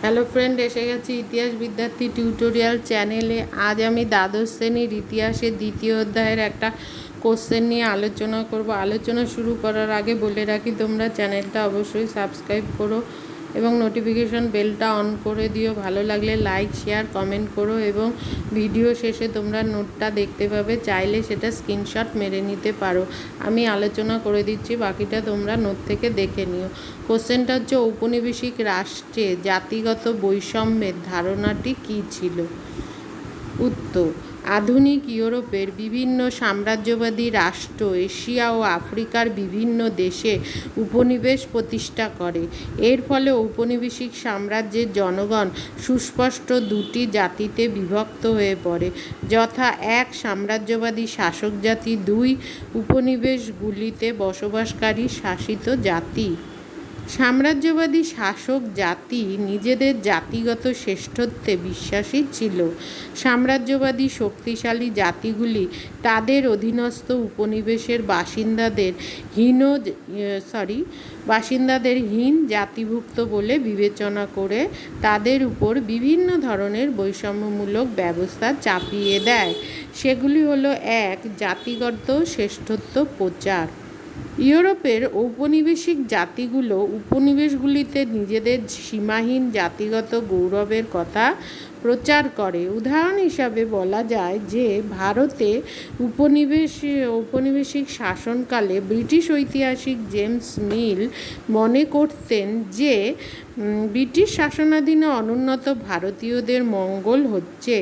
Hello friend, এসে গেছি ইতিহাস বিদ্যার্থী টিউটোরিয়াল চ্যানেলে। আজ আমি দ্বাদশ শ্রেণীর ইতিহাসের দ্বিতীয় অধ্যায়ের একটা কোশ্চেন নিয়ে আলোচনা করব। আলোচনা শুরু করার আগে বলে রাখি, তোমরা চ্যানেলটা অবশ্যই সাবস্ক্রাইব করো এবং নোটিফিকেশন বেলটা অন করে দিও। ভালো লাগলে লাইক, শেয়ার, কমেন্ট করো এবং ভিডিও শেষে তোমরা নোটটা দেখতে পাবে, চাইলে সেটা স্ক্রিনশট মেরে নিতে পারো। আমি আলোচনা করে দিচ্ছি, বাকিটা তোমরা নোট থেকে দেখে নিও। কোশ্চেনটা হচ্ছে, ঔপনিবেশিক রাষ্ট্রে জাতিগত বৈষম্যের ধারণাটি কী ছিল? উত্তর, আধুনিক ইউরোপের বিভিন্ন সাম্রাজ্যবাদী রাষ্ট্র এশিয়া ও আফ্রিকার বিভিন্ন দেশে উপনিবেশ প্রতিষ্ঠা করে। এর ফলে ঔপনিবেশিক সাম্রাজ্যের জনগণ সুস্পষ্ট দুটি জাতিতে বিভক্ত হয়ে পড়ে, যথা এক, সাম্রাজ্যবাদী শাসক জাতি; দুই, উপনিবেশগুলিতে বসবাসকারী শাসিত জাতি। সাম্রাজ্যবাদী শাসক জাতি নিজেদের জাতিগত শ্রেষ্ঠত্বে বিশ্বাসী ছিল। সাম্রাজ্যবাদী শক্তিশালী জাতিগুলি তাদের অধীনস্থ উপনিবেশের বাসিন্দাদের হীন জাতিভুক্ত বলে বিবেচনা করে তাদের উপর বিভিন্ন ধরনের বৈষম্যমূলক ব্যবস্থা চাপিয়ে দেয়। সেগুলি হলো: এক, জাতিগত শ্রেষ্ঠত্ব প্রচার। ইউরোপের ঔপনিবেশিক জাতিগুলো উপনিবেশগুলিতে নিজেদের সীমাহীন জাতিগত গৌরবের কথা প্রচার করে। উদাহরণ হিসাবে বলা যায় যে ভারতে ঔপনিবেশিক শাসনকালে ব্রিটিশ ঐতিহাসিক জেমস মিল মনে করতেন যে ব্রিটিশ শাসনাধীনে অনুন্নত ভারতীয়দের মঙ্গল হচ্ছে।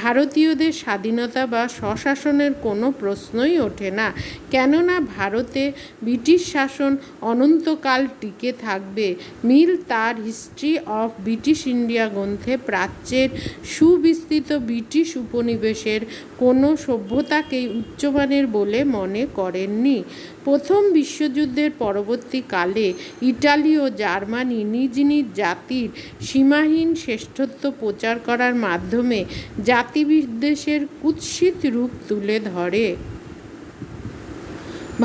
ভারতীয়দের স্বাধীনতা বা স্বশাসনের কোনো প্রশ্নই ওঠে না, কেননা ভারতে ব্রিটিশ শাসন অনন্তকাল টিকে থাকবে। মিল তার হিস্ট্রি অফ ব্রিটিশ ইন্ডিয়া গ্রন্থে প্রাচ্যের সুবিস্তৃত ব্রিটিশ উপনিবেশের কোনো সভ্যতাকেই উচ্চমানের বলে মনে করেননি। প্রথম বিশ্বযুদ্ধের পরবর্তীকালে ইটালি ও জার্মানি নিজ নিজ জাতির সীমাহীন শ্রেষ্ঠত্ব প্রচার করার মাধ্যমে জাতিবিদ্বেষের কুৎসিত রূপ তুলে ধরে।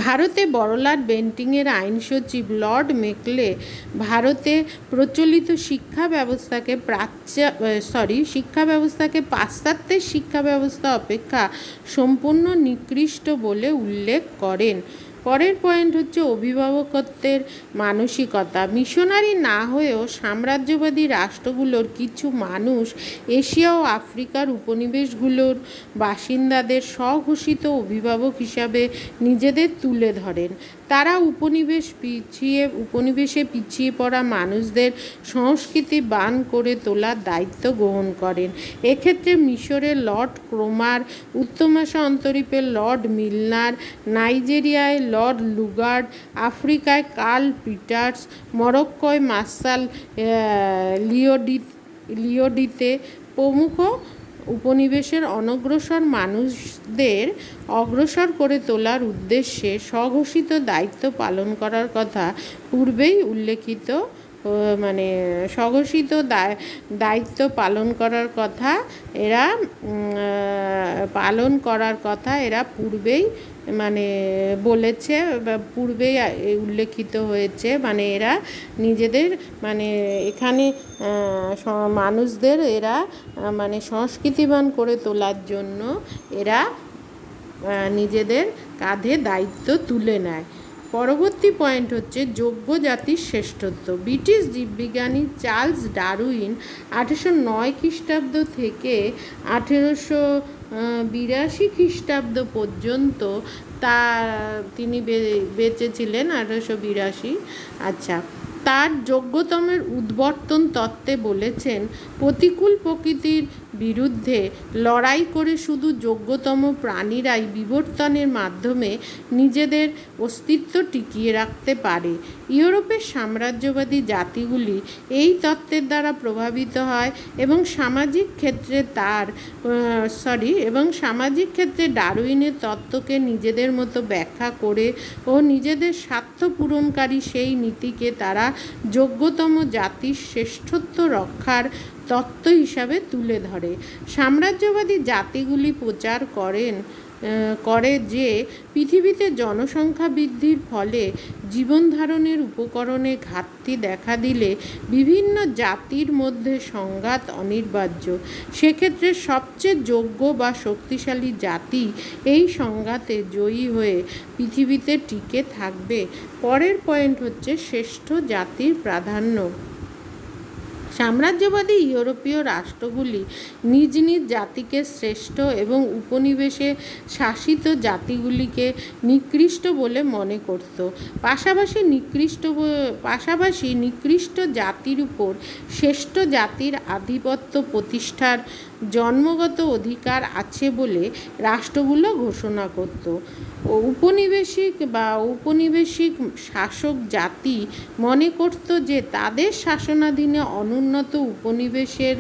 ভারতে বড়লাট বেন্টিংয়ের আইন সচিব লর্ড মেকলে ভারতে প্রচলিত শিক্ষা ব্যবস্থাকে পাশ্চাত্যের শিক্ষা ব্যবস্থা অপেক্ষা সম্পূর্ণ নিকৃষ্ট বলে উল্লেখ করেন। পরের পয়েন্ট হচ্ছে, অভিভাবকত্বের মানসিকতা। মিশনারি না হয়েও সাম্রাজ্যবাদী রাষ্ট্রগুলোর কিছু মানুষ এশিয়া ও আফ্রিকার উপনিবেশগুলোর বাসিন্দাদের স্বঘোষিত অভিভাবক হিসাবে নিজেদের তুলে ধরেন। তারা উপনিবেশে পিছিয়ে পড়া মানুষদের সংস্কৃতিবান করে তোলার দায়িত্ব গ্রহণ করেন। এক্ষেত্রে মিশরের Lord Kroemer, উত্তমাশা অন্তরীপের Lord Milner, নাইজেরিয়ায় Lord লুগার্ড, আফ্রিকায় কার্ল পিটার্স, মরক্কোয় মার্শাল লিওডিতে প্রমুখ উপনিবেশের অনগ্রসর মানুষদের অগ্রসর করে তোলার উদ্দেশ্যে স্বঘোষিত দায়িত্ব পালন করার কথা পূর্বেই উল্লেখিত স্বঘোষিত দায়িত্ব পালন করার কথা এরা পূর্বেই বলেছে, পূর্বেই উল্লেখিত হয়েছে। এরা নিজেদের এখানে মানুষদের এরা সংস্কৃতিবান করে তোলার জন্য এরা নিজেদের কাঁধে দায়িত্ব তুলে নেয়। পরবর্তী পয়েন্ট হচ্ছে, যোগ্য জাতির শ্রেষ্ঠত্ব। ব্রিটিশ জীববিজ্ঞানী চার্লস ডারউইন 1809 খ্রিস্টাব্দ থেকে 1882 খ্রিস্টাব্দ পর্যন্ত তিনি বেঁচে ছিলেন। 1882। আচ্ছা, তার যোগ্যতমের উদ্বর্তন তত্ত্বে বলেছেন, প্রতিকূল প্রকৃতির বিরুদ্ধে লড়াই করে শুধু যোগ্যতম প্রাণীরাই বিবর্তনের মাধ্যমে নিজেদের অস্তিত্ব টিকিয়ে রাখতে পারে। ইউরোপের সাম্রাজ্যবাদী জাতিগুলি এই তত্ত্বের দ্বারা প্রভাবিত হয় এবং সামাজিক ক্ষেত্রে ডারউইনের তত্ত্বকে নিজেদের মতো ব্যাখ্যা করে ও নিজেদের স্বার্থ পূরণকারী সেই নীতিকে তারা যোগ্যতম জাতির শ্রেষ্ঠত্ব রক্ষার তত্ত্ব হিসাবে তুলে ধরে। সাম্রাজ্যবাদী জাতিগুলি প্রচার করেন করে যে পৃথিবীতে জনসংখ্যা বৃদ্ধির ফলে জীবনধারণের উপকরণে ঘাটতি দেখা দিলে বিভিন্ন জাতির মধ্যে সংঘাত অনিবার্য। সেক্ষেত্রে সবচেয়ে যোগ্য বা শক্তিশালী জাতি এই সংঘাতে জয়ী হয়ে পৃথিবীতে টিকে থাকবে। পরের পয়েন্ট হচ্ছে শ্রেষ্ঠ জাতির প্রাধান্য। সাম্রাজ্যবাদী ইউরোপীয় রাষ্ট্রগুলি নিজ নিজ জাতিকে শ্রেষ্ঠ এবং উপনিবেশে শাসিত জাতিগুলিকে নিকৃষ্ট বলে মনে করত। পাশাপাশি নিকৃষ্ট জাতির উপর শ্রেষ্ঠ জাতির আধিপত্য প্রতিষ্ঠার জন্মগত অধিকার আছে বলে রাষ্ট্রগুলো ঘোষণা করত। উপনিবেশিক শাসক জাতি মনে করত যে তাদের শাসনাধীনে অনুন্নত উপনিবেশের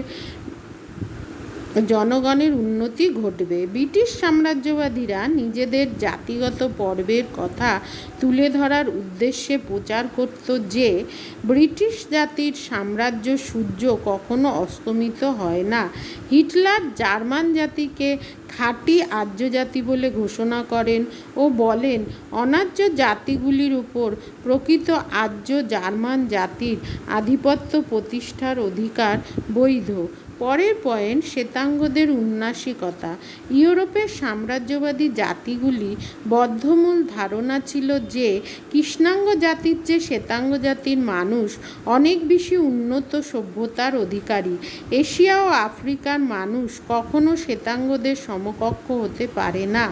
জনগণের উন্নতি ঘটবে। ব্রিটিশ সাম্রাজ্যবাদীরা নিজেদের জাতিগত পর্বের কথা তুলে ধরার উদ্দেশ্যে প্রচার করত যে ব্রিটিশ জাতির সাম্রাজ্য সূর্য কখনো অস্তমিত হয় না। হিটলার জার্মান জাতিকে খাঁটি আর্য জাতি বলে ঘোষণা করেন ও বলেন অনার্য জাতিগুলির উপর প্রকৃত আর্য জার্মান জাতির আধিপত্য প্রতিষ্ঠার অধিকার বৈধ। পরের পয়েন্ট শ্বেতাঙ্গদের উন্নাসিকতা। ইউরোপের সাম্রাজ্যবাদী জাতিগুলি বদ্ধমূল ধারণা ছিল যে কৃষ্ণাঙ্গ জাতির চেয়ে শ্বেতাঙ্গ জাতির মানুষ অনেক বেশি উন্নত সভ্যতার অধিকারী। এশিয়া ও আফ্রিকার মানুষ কখনো শ্বেতাঙ্গদের সমকক্ষ হতে পারে না।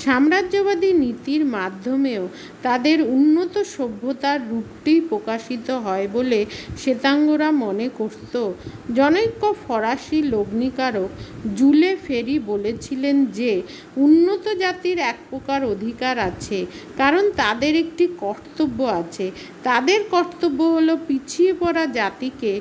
সাম্রাজ্যবাদী নীতির মাধ্যমেও তাদের উন্নত সভ্যতার রূপটি প্রকাশিত হয় বলে শ্বেতাঙ্গরা মনে করত। জনৈক ফরাসি লগ্নিকারক জুলে ফেরি বলেছিলেন যে উন্নত জাতির এক প্রকার অধিকার আছে, কারণ তাদের একটি কর্তব্য আছে। তাদের কর্তব্য হলো পিছিয়ে পড়া জাতিকে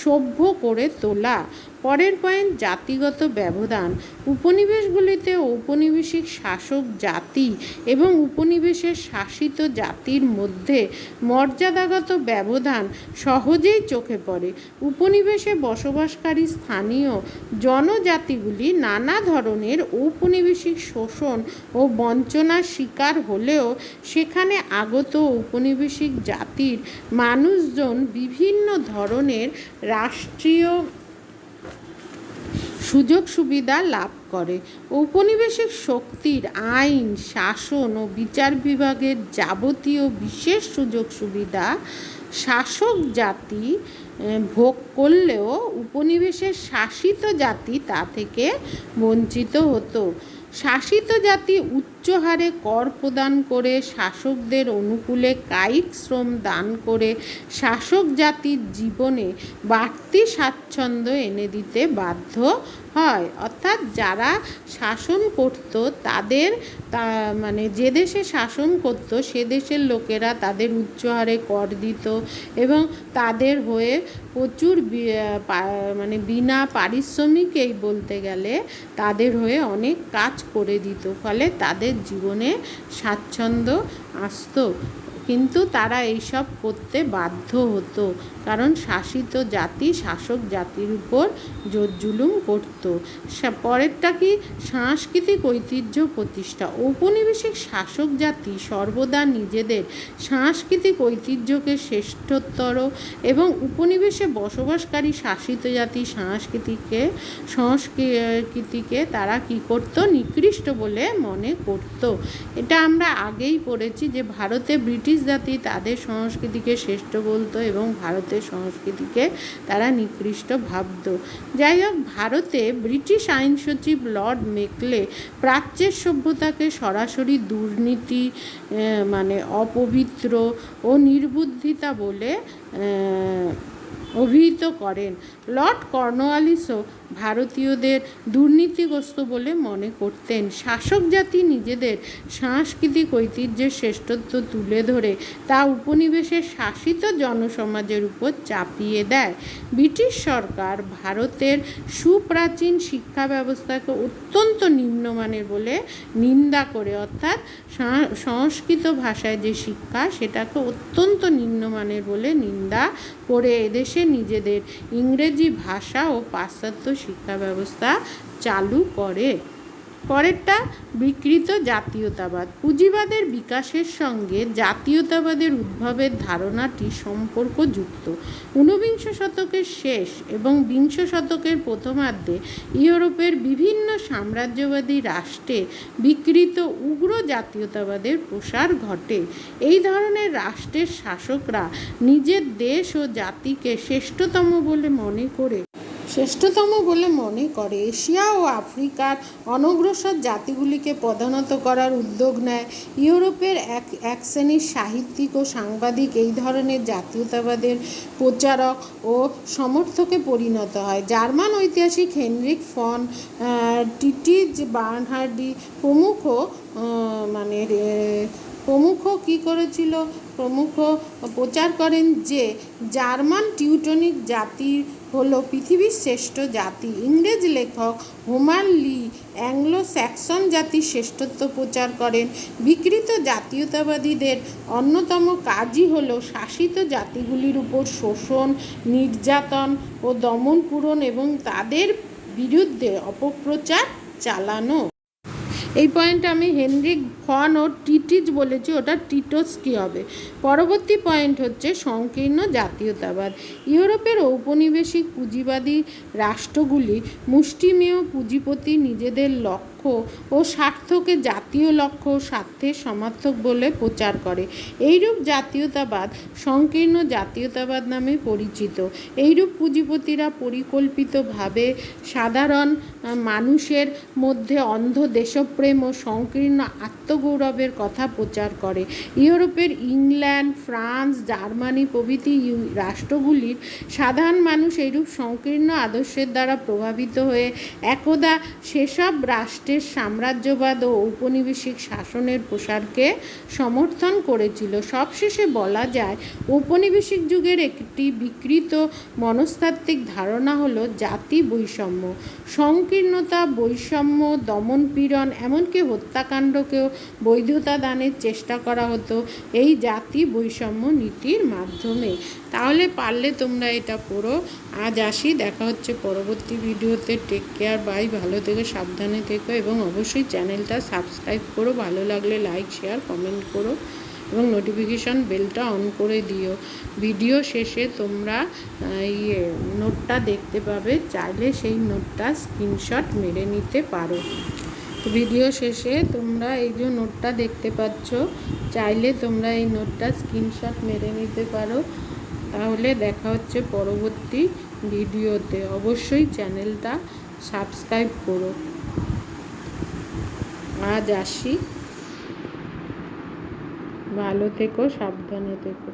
সভ্য করে তোলা। পরের পয়েন্ট জাতিগত ব্যবধান। উপনিবেশগুলিতে ঔপনিবেশিক শাসক জাতি এবং উপনিবেশের শাসিত জাতির মধ্যে মর্যাদাগত ব্যবধান সহজেই চোখে পড়ে। উপনিবেশে বসবাসকারী স্থানীয় জনজাতিগুলি নানা ধরনের ঔপনিবেশিক শোষণ ও বঞ্চনার শিকার হলেও সেখানে আগত ঔপনিবেশিক জাতির মানুষজন বিভিন্ন ধরনের রাষ্ট্রীয় সুযোগ সুবিধা লাভ করে। ঔপনিবেশিক শক্তির আইন, শাসন ও বিচার বিভাগের যাবতীয় বিশেষ সুযোগ সুবিধা শাসক জাতি ভোগ করলেও উপনিবেশের শাসিত জাতি তা থেকে বঞ্চিত হতো। শাসিত জাতি উচ্চ হারে কর প্রদান করে শাসকদের অনুকূলে কায়িক শ্রম দান করে শাসক জাতির জীবনে বাড়তি স্বাচ্ছন্দ্য এনে দিতে বাধ্য হয়। অর্থাৎ যারা শাসন করত তাদের যে দেশে শাসন করত সে দেশের লোকেরা তাদের উচ্চ হারে কর দিত এবং তাদের হয়ে প্রচুর বিনা পারিশ্রমিকেই বলতে গেলে তাদের হয়ে অনেক কাজ করে দিত, ফলে তাদের জীবনে স্বাচ্ছন্দ্য আসতো। কিন্তু তারা এইসব করতে বাধ্য হতো, কারণ শাসিত জাতি শাসক জাতির উপর জোর জুলুম করত। পরেরটা কি? সাংস্কৃতিক ঐতিহ্য প্রতিষ্ঠা। ঔপনিবেশিক শাসক জাতি সর্বদা নিজেদের সাংস্কৃতিক ঐতিহ্যকে শ্রেষ্ঠতর এবং উপনিবেশে বসবাসকারী শাসিত জাতি সংস্কৃতিকে তারা কি করত? নিকৃষ্ট বলে মনে করত। এটা আমরা আগেই পড়েছি যে ভারতে ব্রিটিশ জাতি তাদের সংস্কৃতিকে শ্রেষ্ঠ বলতো এবং ভারতের সংস্কৃতিকে তারা নিকৃষ্ট ভাবত। যাই হোক, ভারতে ব্রিটিশ আইন সচিব লর্ড মেকলে প্রাচ্যের সভ্যতাকে সরাসরি দুর্নীতি, অপবিত্র ও নির্বুদ্ধিতা বলে অভিহিত করেন। লর্ড কর্নওয়ালিসও ভারতীয়দের দুর্নীতিগ্রস্ত বলে মনে করতেন। শাসক জাতি নিজেদের সাংস্কৃতিক ঐতিহ্যের শ্রেষ্ঠত্ব তুলে ধরে তা উপনিবেশের শাসিত জনসমাজের উপর চাপিয়ে দেয়। ব্রিটিশ সরকার ভারতের সুপ্রাচীন শিক্ষা ব্যবস্থাকে অত্যন্ত নিম্নমানের বলে নিন্দা করে, অর্থাৎ সংস্কৃত ভাষায় যে শিক্ষা সেটাকে অত্যন্ত নিম্নমানের বলে নিন্দা করে এদেশে নিজেদের ইংরেজি ভাষা ও পাশ্চাত্য শিক্ষা ব্যবস্থা চালু করে। পরেরটা বিকৃত জাতীয়তাবাদ। পুঁজিবাদের বিকাশের সঙ্গে জাতীয়তাবাদের উদ্ভবের ধারণাটি সম্পর্কযুক্ত। ঊনবিংশ শতকের শেষ এবং বিংশ শতকের প্রথমার্ধে ইউরোপের বিভিন্ন সাম্রাজ্যবাদী রাষ্ট্রে বিকৃত উগ্র জাতীয়তাবাদের প্রসার ঘটে। এই ধরনের রাষ্ট্রের শাসকরা নিজের দেশ ও জাতিকে শ্রেষ্ঠতম বলে মনে করে এশিয়া ও আফ্রিকার অনগ্রসর জাতিগুলিকে পদানত করার উদ্যোগ নেয়। ইউরোপের এক শ্রেণীর সাহিত্যিক ও সাংবাদিক এই ধরনের জাতীয়তাবাদের প্রচারক ও সমর্থকে পরিণত হয়। জার্মান ঐতিহাসিক হেনরিক ফন টিটিজ, বার্নহার্ডি প্রমুখ প্রচার করেন যে জার্মান টিউটনিক জাতি হলো পৃথিবীর শ্রেষ্ঠ জাতি। ইংরেজ লেখক হোমার লি অ্যাংলো স্যাক্সন জাতির শ্রেষ্ঠত্ব প্রচার করেন। বিকৃত জাতীয়তাবাদীদের অন্যতম কাজই হলো শাসিত জাতিগুলির উপর শোষণ, নির্যাতন ও দমন পূরণ এবং তাদের বিরুদ্ধে অপপ্রচার চালানো। এই পয়েন্টটা আমি হেনরিক ফন ও টিটিজ বলেছি, ওটা টিটোস্কি হবে। পরবর্তী পয়েন্ট হচ্ছে সংকীর্ণ জাতীয়তাবাদ। ইউরোপের ঔপনিবেশিক পুঁজিবাদী রাষ্ট্রগুলি মুষ্টিমেয় পুঁজিপতি নিজেদের লক্ষ্য ও স্বার্থকে জাতীয় লক্ষ্য ও স্বার্থের সমার্থক বলে প্রচার করে। এইরূপ জাতীয়তাবাদ সংকীর্ণ জাতীয়তাবাদ নামে পরিচিত। এইরূপ পুঁজিপতিরা পরিকল্পিতভাবে সাধারণ মানুষের মধ্যে অন্ধ দেশপ্রেম ও সংকীর্ণ আত্মগৌরবের কথা প্রচার করে। ইউরোপের ইংল্যান্ড, ফ্রান্স, জার্মানি প্রভৃতি রাষ্ট্রগুলির সাধারণ মানুষ এইরূপ সংকীর্ণ আদর্শের দ্বারা প্রভাবিত হয়ে একদা সেসব রাষ্ট্রের সাম্রাজ্যবাদ ও ঔপনিবেশিক শাসনের প্রসারকে সমর্থন করেছিল। সবশেষে বলা যায়, ঔপনিবেশিক যুগের একটি বিকৃত মনস্তাত্ত্বিক ধারণা হলো জাতি বৈষম্য। সংকীর্ণতা, বৈষম্য, দমনপীড়ন, এমনকি হত্যাকাণ্ডকেও বৈধতা দানের চেষ্টা করা হতো এই জাতি বৈষম্য নীতির মাধ্যমে। তাহলে পারলে তোমরা এটা পড়ো। আজ আসি, দেখা হচ্ছে পরবর্তী ভিডিওতে। Take care, bye. ভালো থেকো, সাবধানে থেকো এবং অবশ্যই চ্যানেলটা সাবস্ক্রাইব করো। ভালো লাগলে লাইক, শেয়ার, কমেন্ট করো এবং নোটিফিকেশান বেলটা অন করে দিও। ভিডিও শেষে তোমরা নোটটা দেখতে পাবে, চাইলে সেই নোটটা স্ক্রিনশট মেরে নিতে পারো। ভিডিও শেষে তোমরা এই যে নোটটা দেখতে পাচ্ছ, চাইলে তোমরা এই নোটটা স্ক্রিনশট মেরে নিতে পারো। তাহলে দেখা হচ্ছে পরবর্তী ভিডিওতে। অবশ্যই চ্যানেলটা সাবস্ক্রাইব করো। আজ আসি, ভালো থেকো, সাবধানে থেকো।